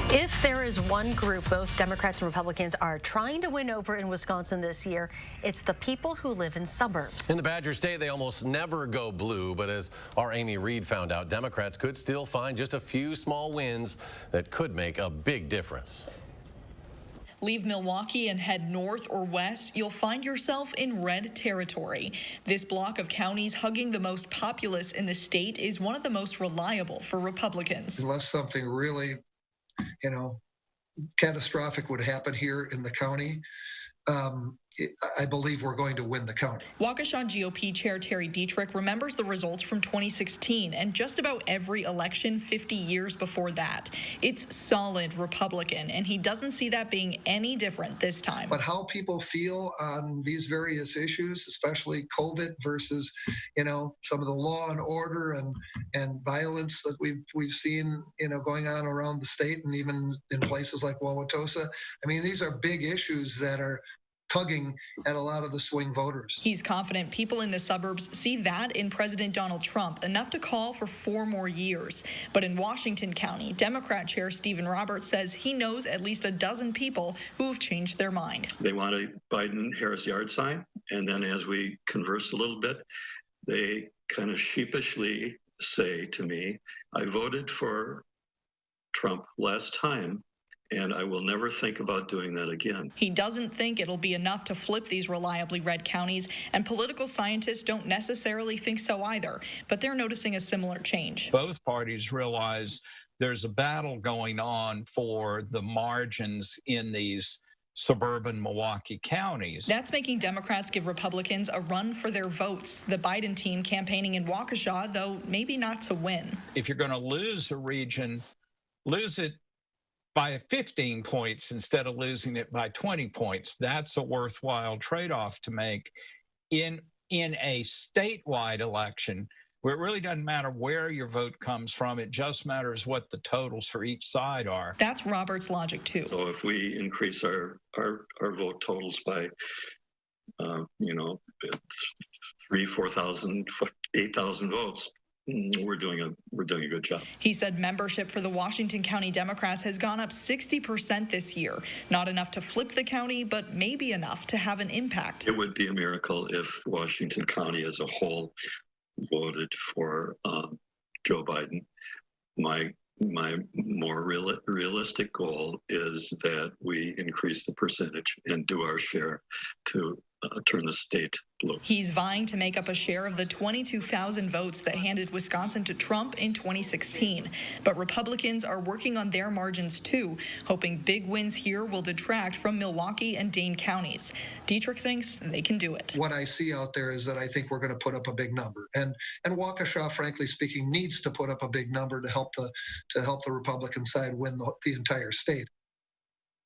If there is one group both Democrats and Republicans are trying to win over in Wisconsin this year, it's the people who live in suburbs. In the Badger State, they almost never go blue, but as our Amy Reed found out, Democrats could still find just a few small wins that could make a big difference. Leave Milwaukee and head north or west, you'll find yourself in red territory. This block of counties hugging the most populous in the state is one of the most reliable for Republicans. Unless something really, catastrophic would happen here in the county, I believe we're going to win the county. Waukesha GOP Chair Terry Dietrich remembers the results from 2016 and just about every election 50 years before that. It's solid Republican, and he doesn't see that being any different this time. But how people feel on these various issues, especially COVID versus, some of the law and order and violence that we've seen, going on around the state and even in places like Wauwatosa. I mean, these are big issues that are tugging at a lot of the swing voters. He's confident people in the suburbs see that in President Donald Trump, enough to call for 4 more years. But in Washington County, Democrat Chair Stephen Roberts says he knows at least a dozen people who have changed their mind. They want a Biden-Harris yard sign, and then as we converse a little bit, they kind of sheepishly say to me, I voted for Trump last time, and I will never think about doing that again. He doesn't think it'll be enough to flip these reliably red counties, and political scientists don't necessarily think so either, but they're noticing a similar change. Both parties realize there's a battle going on for the margins in these suburban Milwaukee counties. That's making Democrats give Republicans a run for their votes. The Biden team campaigning in Waukesha, though maybe not to win. If you're going to lose a region, lose it by 15 points instead of losing it by 20 points. That's a worthwhile trade-off to make in a statewide election where it really doesn't matter where your vote comes from. It just matters what the totals for each side are. That's Robert's logic, too. So if we increase our vote totals by, 3,000, 4,000, 8,000 votes, we're doing a good job. He said membership for the Washington County Democrats has gone up 60% this year. Not enough to flip the county, but maybe enough to have an impact. It would be a miracle if Washington County as a whole voted for Joe Biden. My more realistic goal is that we increase the percentage and do our share to turn the state blue. He's vying to make up a share of the 22,000 votes that handed Wisconsin to Trump in 2016. But Republicans are working on their margins too, hoping big wins here will detract from Milwaukee and Dane counties. Dietrich thinks they can do it. What I see out there is that I think we're going to put up a big number, and Waukesha, frankly speaking, needs to put up a big number to help the Republican side win the entire state.